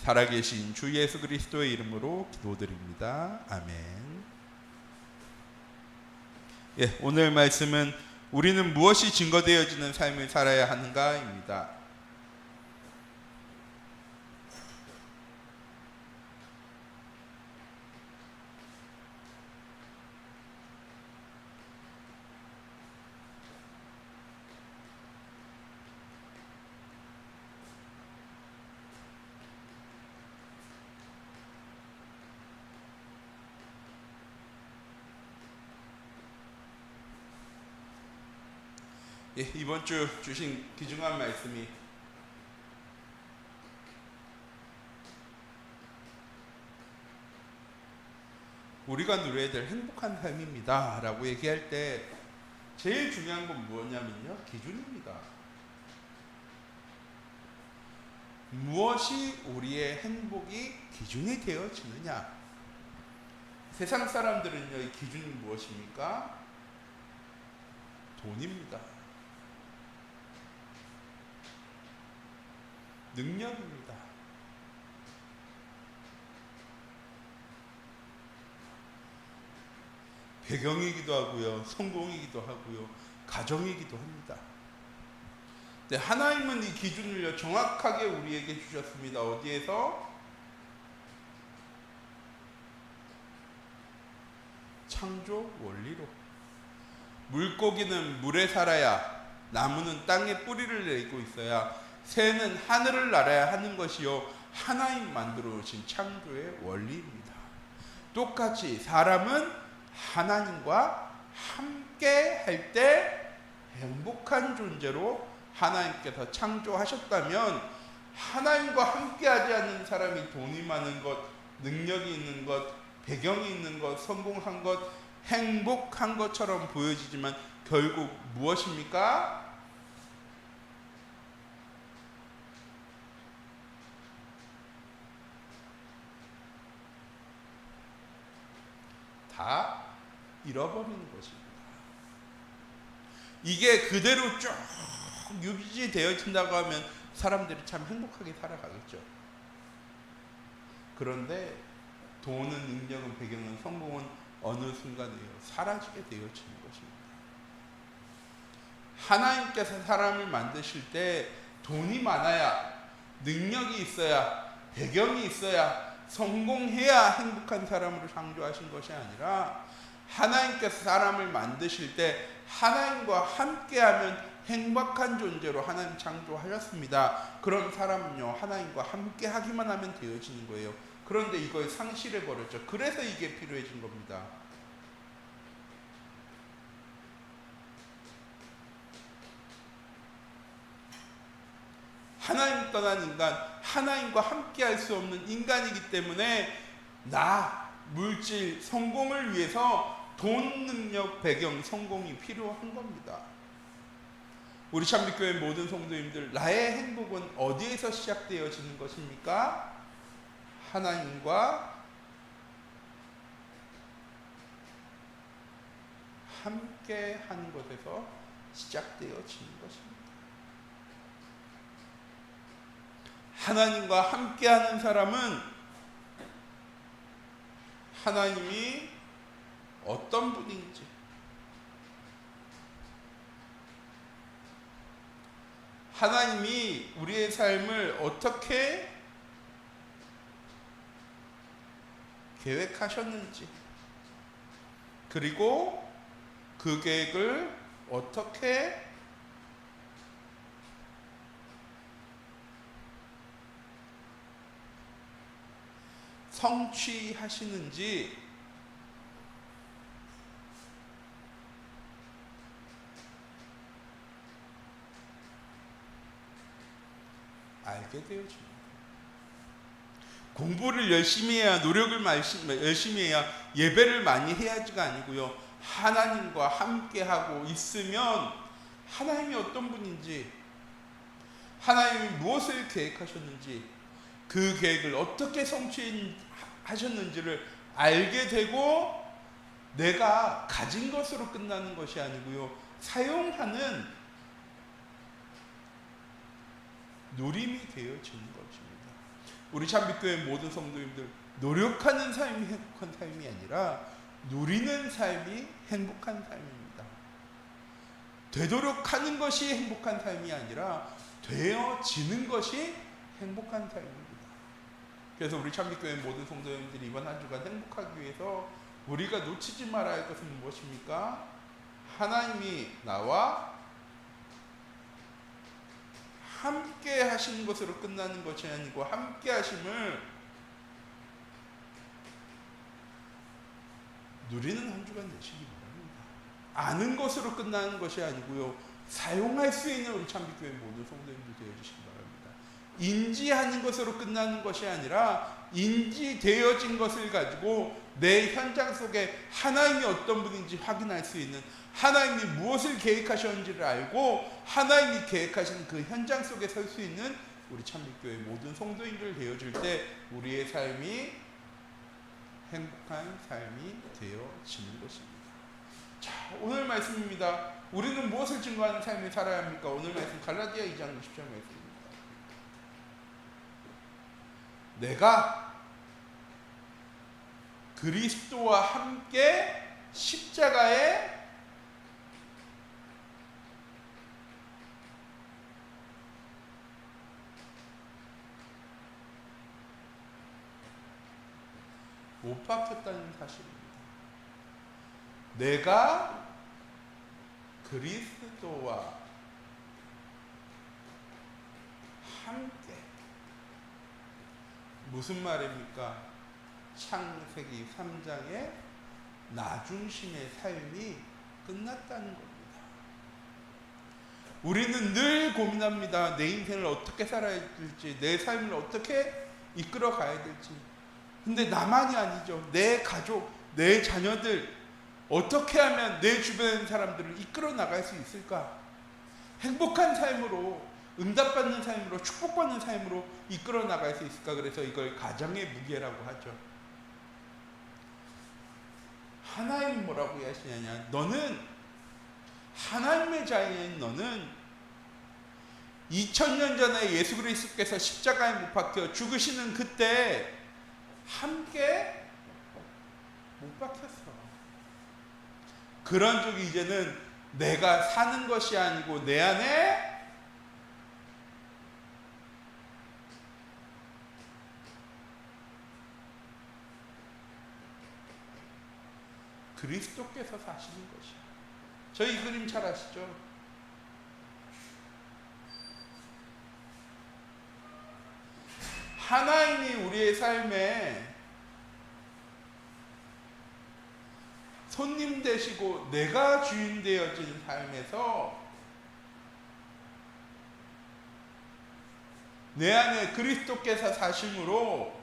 살아계신 주 예수 그리스도의 이름으로 기도드립니다. 아멘. 예, 오늘 말씀은 우리는 무엇이 증거되어지는 삶을 살아야 하는가입니다. 예, 이번 주 주신 귀중한 말씀이 우리가 누려야 될 행복한 삶입니다 라고 얘기할 때 제일 중요한 건 무엇냐면요, 기준입니다. 무엇이 우리의 행복이 기준이 되어지느냐. 세상 사람들은요, 이 기준이 무엇입니까? 돈입니다. 능력입니다. 배경이기도 하고요, 성공이기도 하고요, 가정이기도 합니다. 근데 하나님은 이 기준을 정확하게 우리에게 주셨습니다. 어디에서? 창조 원리로. 물고기는 물에 살아야, 나무는 땅에 뿌리를 내고 있어야, 새는 하늘을 날아야 하는 것이요, 하나님 만들어 오신 창조의 원리입니다. 똑같이 사람은 하나님과 함께 할 때 행복한 존재로 하나님께서 창조하셨다면, 하나님과 함께 하지 않는 사람이 돈이 많은 것, 능력이 있는 것, 배경이 있는 것, 성공한 것, 행복한 것처럼 보여지지만 결국 무엇입니까? 다 잃어버리는 것입니다. 이게 그대로 쭉 유지되어진다고 하면 사람들이 참 행복하게 살아가겠죠. 그런데 돈은, 능력은, 배경은, 성공은 어느 순간에 사라지게 되어지는 것입니다. 하나님께서 사람을 만드실 때 돈이 많아야, 능력이 있어야, 배경이 있어야, 성공해야 행복한 사람으로 창조하신 것이 아니라, 하나님께서 사람을 만드실 때 하나님과 함께하면 행복한 존재로 하나님 창조하셨습니다. 그런 사람은요, 하나님과 함께하기만 하면 되어지는 거예요. 그런데 이걸 상실해 버렸죠. 그래서 이게 필요해진 겁니다. 하나님 떠난 인간, 하나님과 함께 할 수 없는 인간이기 때문에 나, 물질, 성공을 위해서 돈, 능력, 배경, 성공이 필요한 겁니다. 우리 참빛교회 모든 성도님들, 나의 행복은 어디에서 시작되어지는 것입니까? 하나님과 함께 하는 것에서 시작되어지는 것입니다. 하나님과 함께하는 사람은 하나님이 어떤 분인지, 하나님이 우리의 삶을 어떻게 계획하셨는지, 그리고 그 계획을 어떻게 성취하시는지 알게 되어집니다. 공부를 열심히 해야, 노력을 열심히 해야, 예배를 많이 해야지가 아니고요, 하나님과 함께하고 있으면 하나님이 어떤 분인지, 하나님이 무엇을 계획하셨는지, 그 계획을 어떻게 성취하셨는지를 알게 되고, 내가 가진 것으로 끝나는 것이 아니고요, 사용하는 누림이 되어지는 것입니다. 우리 참빛교회 모든 성도님들, 노력하는 삶이 행복한 삶이 아니라 누리는 삶이 행복한 삶입니다. 되도록하는 것이 행복한 삶이 아니라 되어지는 것이 행복한 삶입니다. 그래서 우리 참빛교회 모든 성도님들이 이번 한 주간 행복하기 위해서 우리가 놓치지 말아야 할 것은 무엇입니까? 하나님이 나와 함께 하시는 것으로 끝나는 것이 아니고 함께 하심을 누리는 한 주간 되시기 바랍니다. 아는 것으로 끝나는 것이 아니고요, 사용할 수 있는 우리 참빛교회 모든 성도님들 되어주시기 바랍니다. 인지하는 것으로 끝나는 것이 아니라 인지되어진 것을 가지고 내 현장 속에 하나님이 어떤 분인지 확인할 수 있는, 하나님이 무엇을 계획하셨는지를 알고 하나님이 계획하신 그 현장 속에 설 수 있는 우리 참빛교회 모든 성도인들 되어줄 때 우리의 삶이 행복한 삶이 되어지는 것입니다. 자, 오늘 말씀입니다. 우리는 무엇을 증거하는 삶을 살아야 합니까? 오늘 말씀 갈라디아 2장 20절 말씀입니다. 내가 그리스도와 함께 십자가에 못 박혔다는 사실입니다. 내가 그리스도와 함께, 무슨 말입니까? 창세기 3장의 나중심의 삶이 끝났다는 겁니다. 우리는 늘 고민합니다. 내 인생을 어떻게 살아야 될지, 내 삶을 어떻게 이끌어 가야 될지. 근데 나만이 아니죠. 내 가족, 내 자녀들, 어떻게 하면 내 주변 사람들을 이끌어 나갈 수 있을까? 행복한 삶으로, 응답받는 삶으로, 축복받는 삶으로 이끌어 나갈 수 있을까? 그래서 이걸 가정의 무게라고 하죠. 하나님 뭐라고 하시냐냐? 너는, 하나님의 자녀인 너는 2000년 전에 예수 그리스도께서 십자가에 못 박혀 죽으시는 그때 함께 못 박혔어. 그런 쪽이 이제는 내가 사는 것이 아니고 내 안에 그리스도께서 사시는 것이야. 저희 이 그림 잘 아시죠? 하나님이 우리의 삶에 손님 되시고 내가 주인 되어진 삶에서 내 안에 그리스도께서 사심으로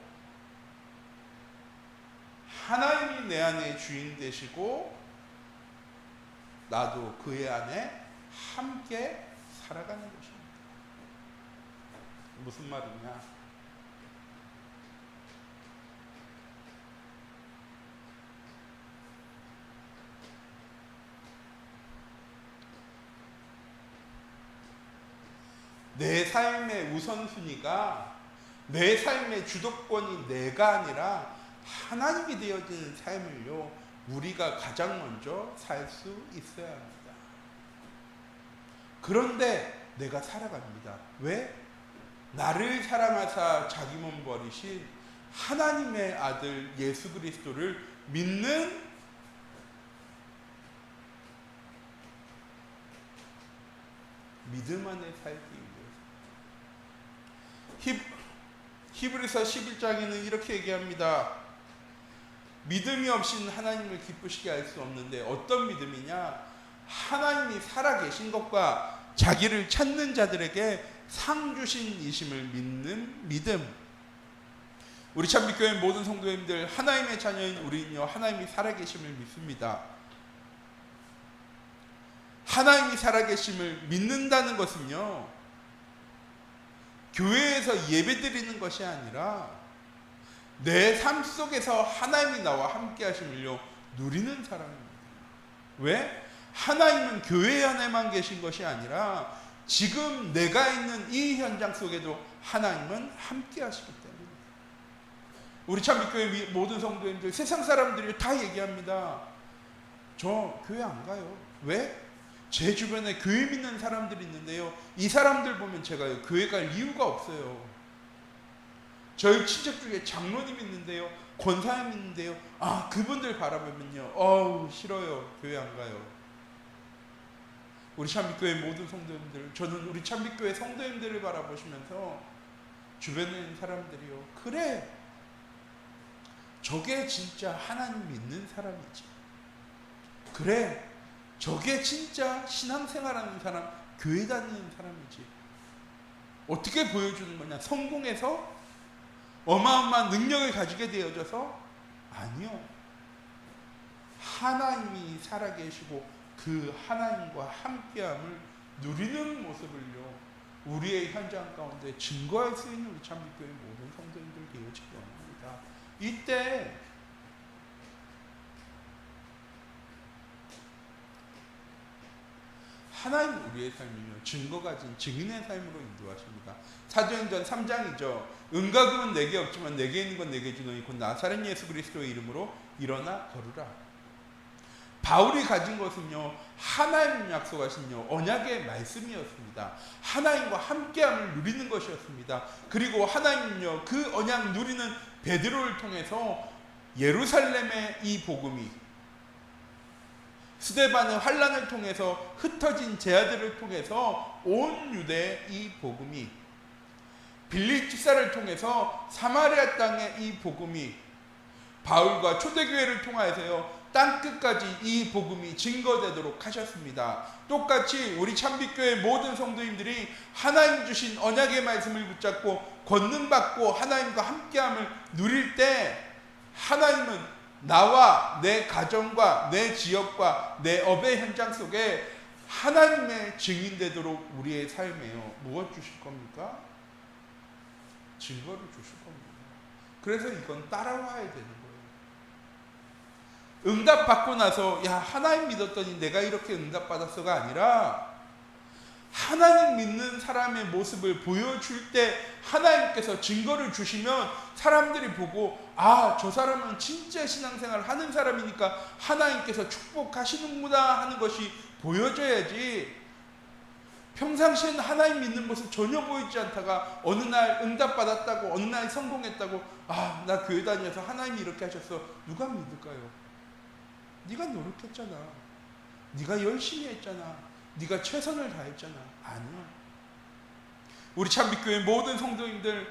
하나님이 내 안에 주인 되시고 나도 그의 안에 함께 살아가는 것입니다. 무슨 말이냐? 내 삶의 우선순위가, 내 삶의 주도권이 내가 아니라 하나님이 되어지는 삶을요, 우리가 가장 먼저 살 수 있어야 합니다. 그런데 내가 살아갑니다. 왜? 나를 사랑하사 자기 몸 버리신 하나님의 아들 예수 그리스도를 믿는 믿음 안에 살기 위해서. 히브리서 11장에는 이렇게 얘기합니다. 믿음이 없이는 하나님을 기쁘시게 할 수 없는데 어떤 믿음이냐? 하나님이 살아계신 것과 자기를 찾는 자들에게 상 주신 이심을 믿는 믿음. 우리 참빛교회 모든 성도님들, 하나님의 자녀인 우리는요, 하나님이 살아계심을 믿습니다. 하나님이 살아계심을 믿는다는 것은요, 교회에서 예배드리는 것이 아니라 내 삶 속에서 하나님이 나와 함께 하심을요, 누리는 사람입니다. 왜? 하나님은 교회 안에만 계신 것이 아니라 지금 내가 있는 이 현장 속에도 하나님은 함께 하시기 때문입니다. 우리 참빛교회 모든 성도님들, 세상 사람들이 다 얘기합니다. 저 교회 안 가요. 왜? 제 주변에 교회 믿는 사람들이 있는데요, 이 사람들 보면 제가 교회 갈 이유가 없어요. 저희 친척 중에 장로님 있는데요, 권사님 있는데요, 그분들 바라보면요, 어우 싫어요. 교회 안 가요. 우리 참빛교회 모든 성도님들, 저는 우리 참빛교회 성도님들을 바라보시면서 주변에 있는 사람들이요, 그래, 저게 진짜 하나님 믿는 사람이지. 그래, 저게 진짜 신앙생활하는 사람, 교회 다니는 사람이지. 어떻게 보여주는 거냐? 성공해서? 어마어마한 능력을 가지게 되어져서? 아니요. 하나님이 살아계시고 그 하나님과 함께함을 누리는 모습을요, 우리의 현장 가운데 증거할 수 있는 우리 참빛교회 모든 성도님들 되어지기 원합니다. 이때 하나님 우리의 삶이요, 증거 가진 증인의 삶으로 인도하십니다. 사도행전 3장이죠. 은과 금은 내게 없지만 내게 있는 건 내게 주노니 곧 나사렛 예수 그리스도의 이름으로 일어나 걸으라. 바울이 가진 것은요, 하나님 약속하신요 언약의 말씀이었습니다. 하나님과 함께함을 누리는 것이었습니다. 그리고 하나님은요, 그 언약 누리는 베드로를 통해서 예루살렘의 이 복음이, 스데반의 환란을 통해서 흩어진 제자들을 통해서 온 유대의 이 복음이, 빌립 집사를 통해서 사마리아 땅의 이 복음이, 바울과 초대교회를 통하여서요 땅끝까지 이 복음이 증거되도록 하셨습니다. 똑같이 우리 참빛교회 모든 성도님들이 하나님 주신 언약의 말씀을 붙잡고 권능받고 하나님과 함께함을 누릴 때, 하나님은 나와 내 가정과 내 지역과 내 업의 현장 속에 하나님의 증인되도록 우리의 삶에요, 무엇 주실 겁니까? 증거를 주실 겁니다. 그래서 이건 따라와야 되는 거예요. 응답받고 나서 야 하나님 믿었더니 내가 이렇게 응답받았어가 아니라, 하나님 믿는 사람의 모습을 보여줄 때 하나님께서 증거를 주시면 사람들이 보고, 저 사람은 진짜 신앙생활을 하는 사람이니까 하나님께서 축복하시는구나 하는 것이 보여져야지, 평상시에는 하나님 믿는 모습 전혀 보이지 않다가 어느 날 응답받았다고, 어느 날 성공했다고, 나 교회 다녀서 하나님이 이렇게 하셨어, 누가 믿을까요? 네가 노력했잖아, 네가 열심히 했잖아, 네가 최선을 다했잖아. 아니야. 우리 참빛교회 모든 성도님들,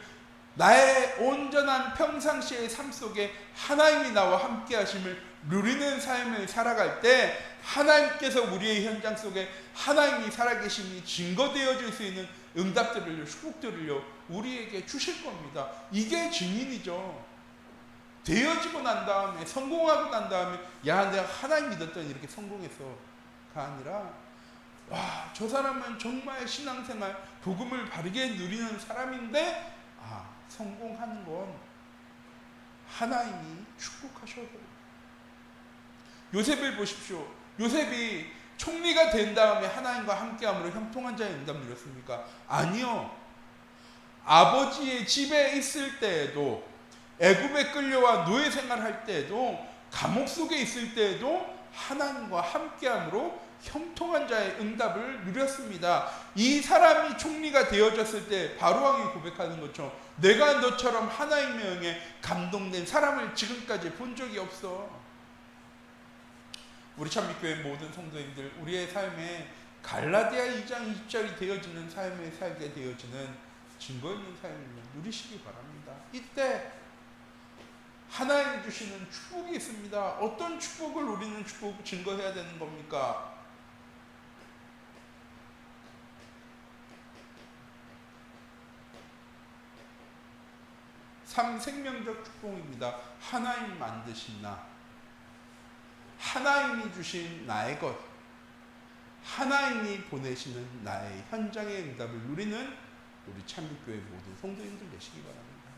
나의 온전한 평상시의 삶 속에 하나님이 나와 함께 하심을 누리는 삶을 살아갈 때, 하나님께서 우리의 현장 속에 하나님이 살아계심이 증거되어질 수 있는 응답들을요, 축복들을요 우리에게 주실 겁니다. 이게 증인이죠. 되어지고 난 다음에, 성공하고 난 다음에, 야 내가 하나님 믿었더니 이렇게 성공했어가 아니라, 와 저 사람은 정말 신앙생활 복음을 바르게 누리는 사람인데, 성공하는 건 하나님이 축복하셔서. 요셉을 보십시오. 요셉이 총리가 된 다음에 하나님과 함께함으로 형통한 자의 응답 누렸습니까? 아니요. 아버지의 집에 있을 때에도, 애굽에 끌려와 노예 생활할 때에도, 감옥 속에 있을 때에도 하나님과 함께함으로 형통한 자의 응답을 누렸습니다. 이 사람이 총리가 되어졌을 때 바로왕이 고백하는 것처럼, 내가 너처럼 하나님의 영에 감동된 사람을 지금까지 본 적이 없어. 우리 참빛교회 모든 성도님들, 우리의 삶에 갈라디아 2장 20절이 되어지는 삶을 살게 되어지는 증거 있는 삶을 누리시기 바랍니다. 이때 하나님 주시는 축복이 있습니다. 어떤 축복을 우리는 증거해야 되는 겁니까? 생명적 축복입니다. 하나님 만드신 나, 하나님이 주신 나의 것, 하나님이 보내시는 나의 현장의 응답을 누리는 우리 참빛교회 모든 성도님들 되시기 바랍니다.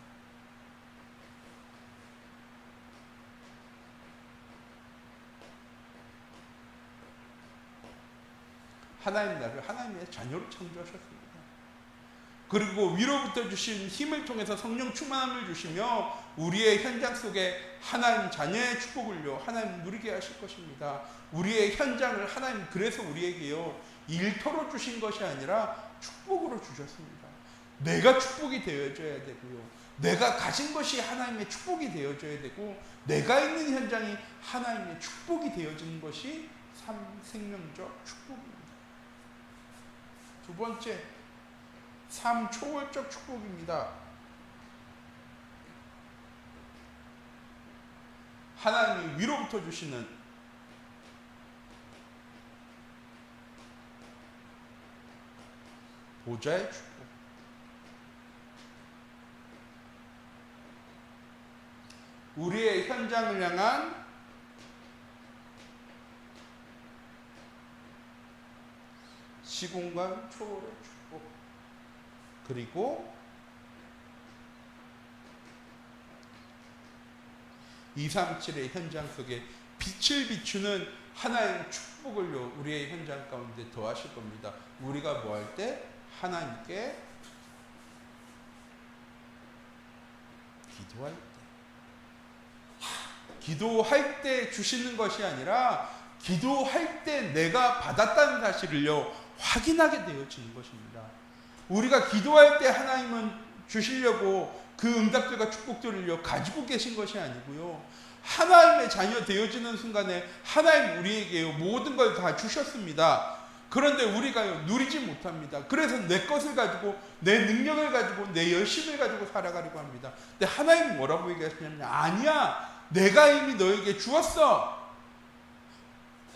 하나님 나를 하나님의 자녀로 창조하셨습니다. 그리고 위로부터 주신 힘을 통해서 성령 충만함을 주시며 우리의 현장 속에 하나님 자녀의 축복을요 하나님 누리게 하실 것입니다. 우리의 현장을 하나님 그래서 우리에게요 일터로 주신 것이 아니라 축복으로 주셨습니다. 내가 축복이 되어져야 되고요. 내가 가진 것이 하나님의 축복이 되어져야 되고 내가 있는 현장이 하나님의 축복이 되어지는 것이 생명적 축복입니다. 두 번째, 초월적 축복입니다. 하나님이 위로부터 주시는 보좌의 축복. 우리의 현장을 향한 시공간 초월의 축복. 그리고 237의 현장 속에 빛을 비추는 하나님의 축복을요 우리의 현장 가운데 더하실 겁니다. 우리가 뭐 할 때? 하나님께 기도할 때. 기도할 때 주시는 것이 아니라 기도할 때 내가 받았다는 사실을요 확인하게 되어지는 것입니다. 우리가 기도할 때 하나님은 주시려고 그 응답들과 축복들을요 가지고 계신 것이 아니고요 하나님의 자녀 되어지는 순간에 하나님 우리에게요 모든 걸 다 주셨습니다. 그런데 우리가요 누리지 못합니다. 그래서 내 것을 가지고 내 능력을 가지고 내 열심을 가지고 살아가려고 합니다. 근데 하나님 뭐라고 얘기하시냐면 아니야 내가 이미 너에게 주었어.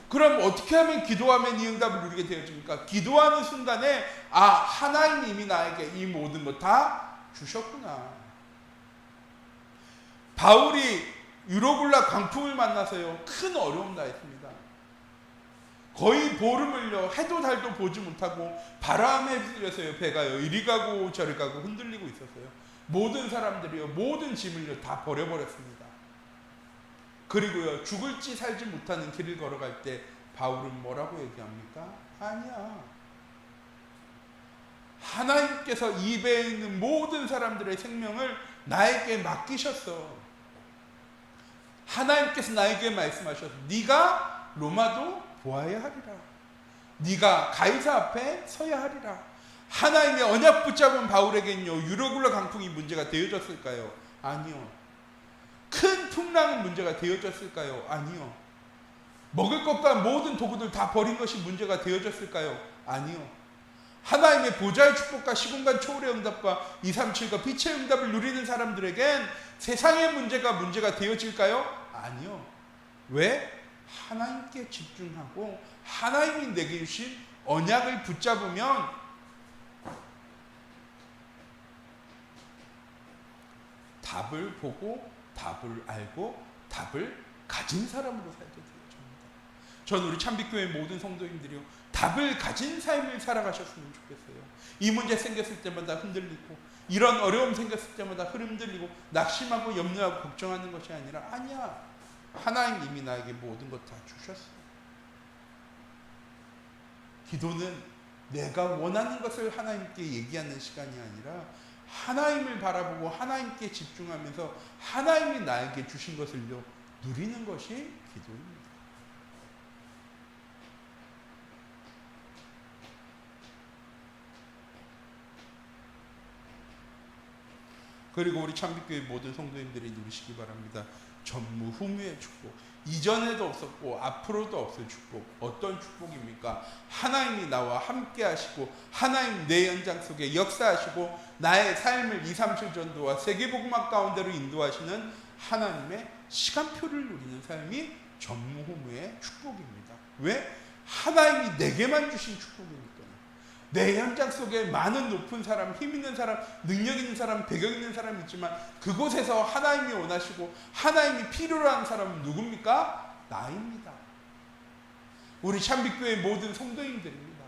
그럼 어떻게 하면 기도하면 이 응답을 누리게 되어집니까? 기도하는 순간에 하나님이 이미 나에게 이 모든 것 다 주셨구나. 바울이 유로굴라 광풍을 만나서요 큰 어려움 당했습니다. 거의 보름을요 해도 달도 보지 못하고 바람에 휩쓸려서요 배가요 이리 가고 저리 가고 흔들리고 있었어요. 모든 사람들이요 모든 짐을요 다 버려버렸습니다. 그리고요 죽을지 살지 못하는 길을 걸어갈 때 바울은 뭐라고 얘기합니까? 아니야. 하나님께서 이 배에 있는 모든 사람들의 생명을 나에게 맡기셨어. 하나님께서 나에게 말씀하셔서 네가 로마도 보아야 하리라. 네가 가이사 앞에 서야 하리라. 하나님의 언약 붙잡은 바울에겐요 유로굴라 강풍이 문제가 되어졌을까요? 아니요. 큰 풍랑은 문제가 되어졌을까요? 아니요. 먹을 것과 모든 도구들 다 버린 것이 문제가 되어졌을까요? 아니요. 하나님의 보좌의 축복과 시공간 초월의 응답과 237과 빛의 응답을 누리는 사람들에겐 세상의 문제가 되어질까요? 아니요. 왜? 하나님께 집중하고 하나님이 내게 주신 언약을 붙잡으면 답을 보고 답을 알고 답을 가진 사람으로 살게 되어집니다. 전 우리 참빛교회 모든 성도님들이요 답을 가진 삶을 살아가셨으면 좋겠어요. 이 문제 생겼을 때마다 흔들리고 이런 어려움 생겼을 때마다 흔들리고 낙심하고 염려하고 걱정하는 것이 아니라 아니야. 하나님 이미 나에게 모든 것 다 주셨어. 기도는 내가 원하는 것을 하나님께 얘기하는 시간이 아니라 하나님을 바라보고 하나님께 집중하면서 하나님이 나에게 주신 것을요 누리는 것이 기도입니다. 그리고 우리 참빛교회 모든 성도님들이 누리시기 바랍니다. 전무후무의 축복. 이전에도 없었고 앞으로도 없을 축복. 어떤 축복입니까? 하나님이 나와 함께 하시고 하나님 내 현장 속에 역사하시고 나의 삶을 237 전도와 세계복음학 가운데로 인도하시는 하나님의 시간표를 누리는 삶이 전무후무의 축복입니다. 왜? 하나님이 내게만 주신 축복이니까요. 내 현장 속에 많은 높은 사람, 힘 있는 사람, 능력 있는 사람, 배경 있는 사람이 있지만 그곳에서 하나님이 원하시고 하나님이 필요로 하는 사람은 누굽니까? 나입니다. 우리 참빛교회 모든 성도님들입니다.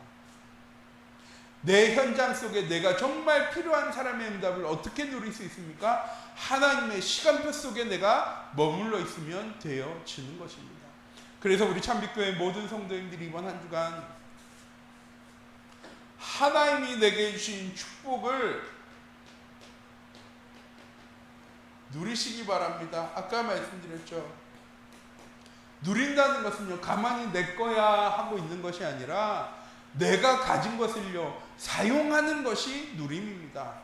내 현장 속에 내가 정말 필요한 사람의 응답을 어떻게 누릴 수 있습니까? 하나님의 시간표 속에 내가 머물러 있으면 되어지는 것입니다. 그래서 우리 참빛교회 모든 성도님들이 이번 한 주간 하나님이 내게 주신 축복을 누리시기 바랍니다. 아까 말씀드렸죠. 누린다는 것은요, 가만히 내 거야 하고 있는 것이 아니라 내가 가진 것을요, 사용하는 것이 누림입니다.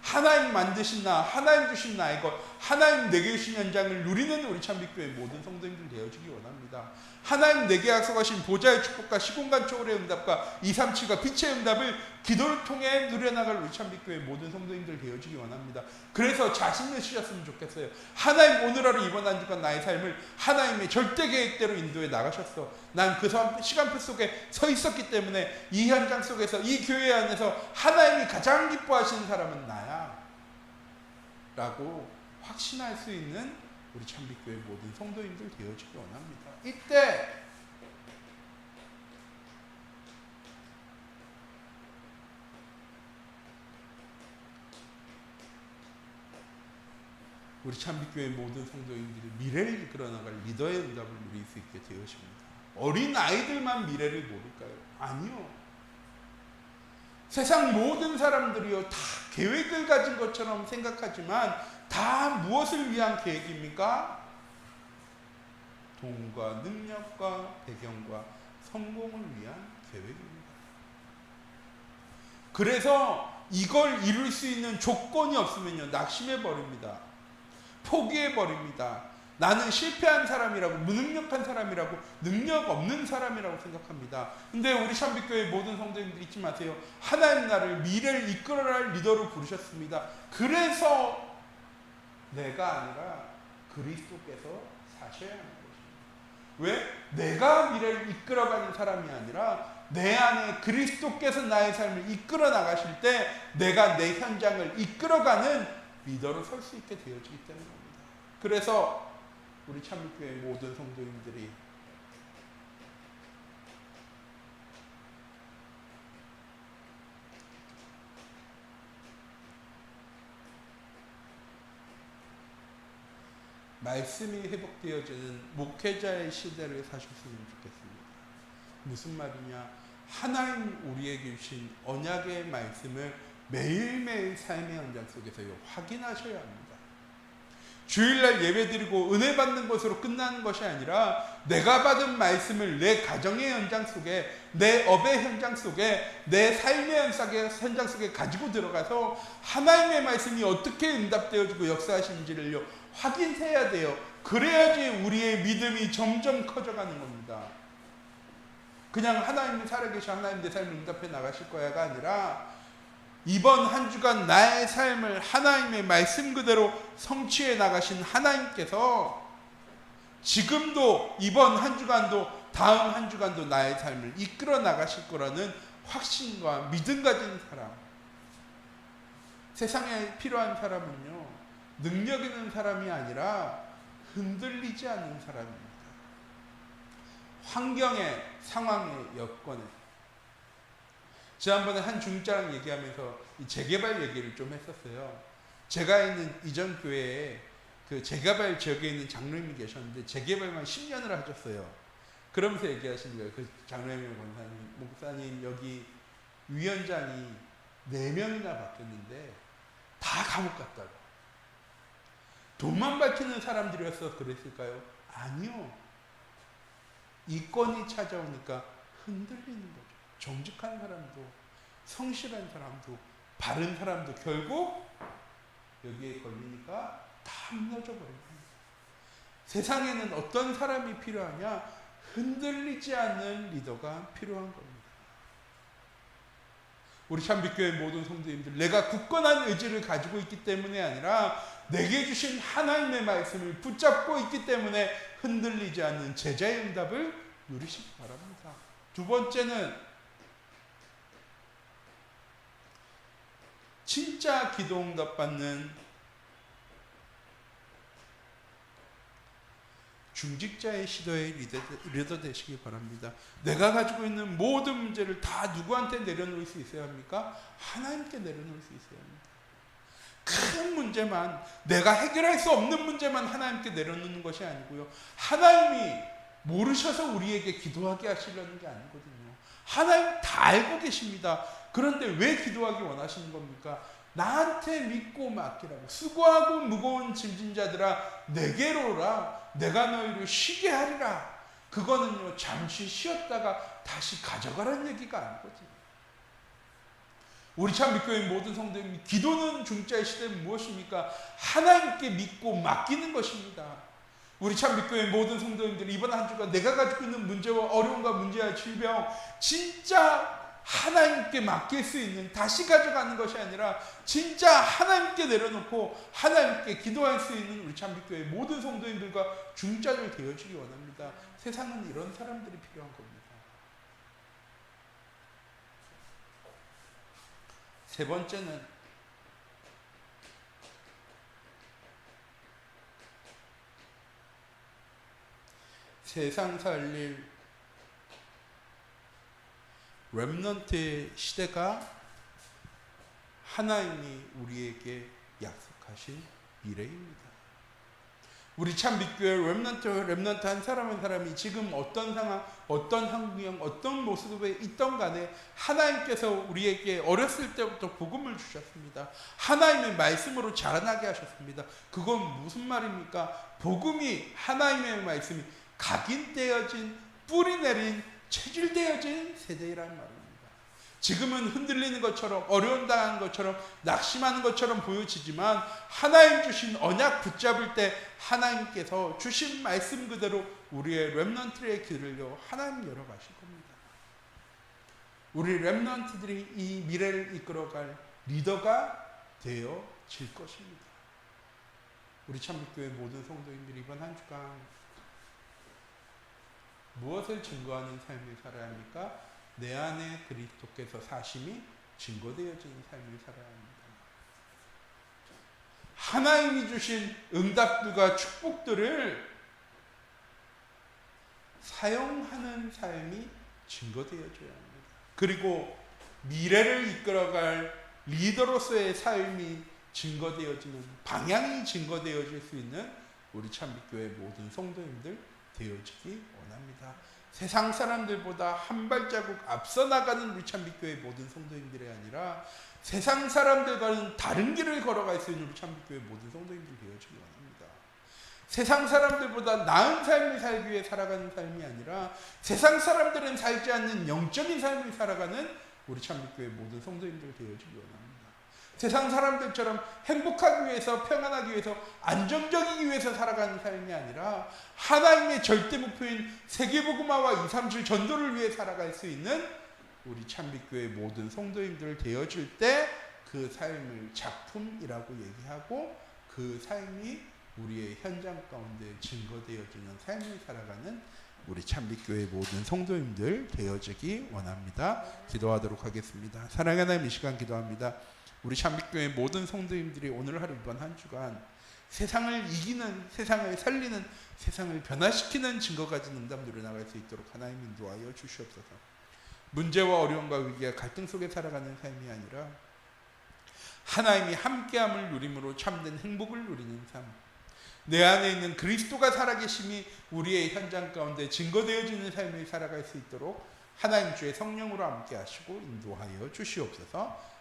하나님 만드신 나, 하나님 주신 나의 것, 하나님 내게 주신 현장을 누리는 우리 참빛교회 모든 성도님들 되어주기 원합니다. 하나님 내게 약속하신 보좌의 축복과 시공간 초월의 응답과 237과 빛의 응답을 기도를 통해 누려나갈 우리 참빛교회 모든 성도님들 되어주기 원합니다. 그래서 자신을 쓰셨으면 좋겠어요. 하나님 오늘 하루 이번 한 주간 나의 삶을 하나님의 절대 계획대로 인도해 나가셨어. 난 그 시간표 속에 서 있었기 때문에 이 현장 속에서 이 교회 안에서 하나님이 가장 기뻐하시는 사람은 나야 라고 확신할 수 있는 우리 참빛교회 모든 성도님들 되어주기 원합니다. 이때 우리 참빛교회 모든 성도님들이 미래를 이끌어나갈 리더의 응답을 누릴 수 있게 되어집니다. 어린 아이들만 미래를 모를까요? 아니요. 세상 모든 사람들이요, 다 계획을 가진 것처럼 생각하지만 다 무엇을 위한 계획입니까? 돈과 능력과 배경과 성공을 위한 계획입니다. 그래서 이걸 이룰 수 있는 조건이 없으면요, 낙심해 버립니다. 포기해 버립니다. 나는 실패한 사람이라고, 무능력한 사람이라고, 능력 없는 사람이라고 생각합니다. 근데 우리 참빛교회 모든 성도님들 잊지 마세요. 하나님 나를 미래를 이끌어갈 리더로 부르셨습니다. 그래서 내가 아니라 그리스도께서 사셔야 하는 것입니다. 왜? 내가 미래를 이끌어가는 사람이 아니라 내 안에 그리스도께서 나의 삶을 이끌어 나가실 때 내가 내 현장을 이끌어가는 리더로 설 수 있게 되어지기 때문입니다. 그래서 우리 참빛교회 모든 성도님들이 말씀이 회복되어지는 목회자의 시대를 사셨으면 좋겠습니다. 무슨 말이냐? 하나님 우리에게 주신 언약의 말씀을 매일매일 삶의 현장 속에서요, 확인하셔야 합니다. 주일날 예배드리고 은혜 받는 것으로 끝나는 것이 아니라 내가 받은 말씀을 내 가정의 현장 속에, 내 업의 현장 속에, 내 삶의 현장 속에 가지고 들어가서 하나님의 말씀이 어떻게 응답되어지고 역사하시는지를요, 확인해야 돼요. 그래야지 우리의 믿음이 점점 커져가는 겁니다. 그냥 하나님은 살아계셔, 하나님 내 삶을 응답해 나가실 거야가 아니라 이번 한 주간 나의 삶을 하나님의 말씀 그대로 성취해 나가신 하나님께서 지금도 이번 한 주간도 다음 한 주간도 나의 삶을 이끌어 나가실 거라는 확신과 믿음 가진 사람. 세상에 필요한 사람은요, 능력 있는 사람이 아니라 흔들리지 않는 사람입니다. 환경에, 상황에, 여건에. 지난번에 한 중직자랑 얘기하면서 이 재개발 얘기를 좀 했었어요. 제가 있는 이전 교회에 그 재개발 지역에 있는 장로님이 계셨는데 재개발만 10년을 하셨어요. 그러면서 얘기하시는 거예요. 그 장로님 목사님 여기 위원장이 4명이나 바뀌었는데 다 감옥 갔다고. 돈만 밝히는 사람들이어서 그랬을까요? 아니요. 이권이 찾아오니까 흔들리는 거죠. 정직한 사람도, 성실한 사람도, 바른 사람도 결국 여기에 걸리니까 다 무너져 버린 겁니다. 세상에는 어떤 사람이 필요하냐? 흔들리지 않는 리더가 필요한 겁니다. 우리 참빛교회 모든 성도님들, 내가 굳건한 의지를 가지고 있기 때문에 아니라 내게 주신 하나님의 말씀을 붙잡고 있기 때문에 흔들리지 않는 제자의 응답을 누리시기 바랍니다. 두 번째는 진짜 기도 응답 받는 중직자의 시도에 리더 되시기 바랍니다. 내가 가지고 있는 모든 문제를 다 누구한테 내려놓을 수 있어야 합니까? 하나님께 내려놓을 수 있어야 합니다. 큰 문제만, 내가 해결할 수 없는 문제만 하나님께 내려놓는 것이 아니고요, 하나님이 모르셔서 우리에게 기도하게 하시려는 게 아니거든요. 하나님 다 알고 계십니다. 그런데 왜 기도하기 원하시는 겁니까? 나한테 믿고 맡기라고. 수고하고 무거운 짐진 자들아 내게로 오라. 내가 너희를 쉬게 하리라. 그거는요 잠시 쉬었다가 다시 가져가라는 얘기가 아니거든요. 우리 참빛교회 모든 성도님, 기도는 중자의 시대는 무엇입니까? 하나님께 믿고 맡기는 것입니다. 우리 참빛교회 모든 성도님들, 이번 한 주간 내가 가지고 있는 문제와 어려움과 문제와 질병 진짜 하나님께 맡길 수 있는, 다시 가져가는 것이 아니라 진짜 하나님께 내려놓고 하나님께 기도할 수 있는 우리 참빛교회 모든 성도님들과 중자들 되어주기 원합니다. 세상은 이런 사람들이 필요한 겁니다. 세 번째는 세상 살릴 렘넌트의 시대가 하나님이 우리에게 약속하신 미래입니다. 우리 참 믿교회 렘넌트 한 사람 한 사람이 지금 어떤 상황, 어떤 환경, 어떤 모습에 있던 간에 하나님께서 우리에게 어렸을 때부터 복음을 주셨습니다. 하나님의 말씀으로 자라나게 하셨습니다. 그건 무슨 말입니까? 복음이, 하나님의 말씀이 각인되어진, 뿌리 내린, 체질되어진 세대라는 말입니다. 지금은 흔들리는 것처럼, 어려움 당하는 것처럼, 낙심하는 것처럼 보여지지만 하나님 주신 언약 붙잡을 때 하나님께서 주신 말씀 그대로 우리의 렘넌트의 길을요 하나님 열어가실 겁니다. 우리 렘넌트들이 이 미래를 이끌어갈 리더가 되어질 것입니다. 우리 참빛교회 모든 성도님들이 이번 한 주간 무엇을 증거하는 삶을 살아야 합니까? 내 안에 그리스도께서 사심이 증거되어지는 삶을 살아야 합니다. 하나님이 주신 응답들과 축복들을 사용하는 삶이 증거되어져야 합니다. 그리고 미래를 이끌어갈 리더로서의 삶이 증거되어지는, 방향이 증거되어질 수 있는 우리 참빛교회 모든 성도님들 되어지기 원합니다. 세상 사람들보다 한 발자국 앞서 나가는 우리 참빛교회 모든 성도님들이 아니라 세상 사람들과는 다른 길을 걸어갈 수 있는 우리 참빛교회 모든 성도님들이 되어지기 원합니다. 세상 사람들보다 나은 삶을 살기 위해 살아가는 삶이 아니라 세상 사람들은 살지 않는 영적인 삶을 살아가는 우리 참빛교회 모든 성도님들 되어지기 원합니다. 세상 사람들처럼 행복하기 위해서, 평안하기 위해서, 안정적이기 위해서 살아가는 삶이 아니라 하나님의 절대 목표인 세계복음화와 237 전도를 위해 살아갈 수 있는 우리 참빛교회 모든 성도님들 되어질 때 그 삶을 작품이라고 얘기하고 그 삶이 우리의 현장 가운데 증거되어지는 삶을 살아가는 우리 참빛교회 모든 성도님들 되어지기 원합니다. 기도하도록 하겠습니다. 사랑하는 하나님, 이 시간 기도합니다. 우리 참빛교회 모든 성도님들이 오늘 하루 이번 한 주간 세상을 이기는, 세상을 살리는, 세상을 변화시키는 증거 가진 응답 누려나갈 수 있도록 하나님 인도하여 주시옵소서. 문제와 어려움과 위기와 갈등 속에 살아가는 삶이 아니라 하나님이 함께함을 누림으로 참된 행복을 누리는 삶, 내 안에 있는 그리스도가 살아계심이 우리의 현장 가운데 증거되어지는 삶을 살아갈 수 있도록 하나님 주의 성령으로 함께 하시고 인도하여 주시옵소서.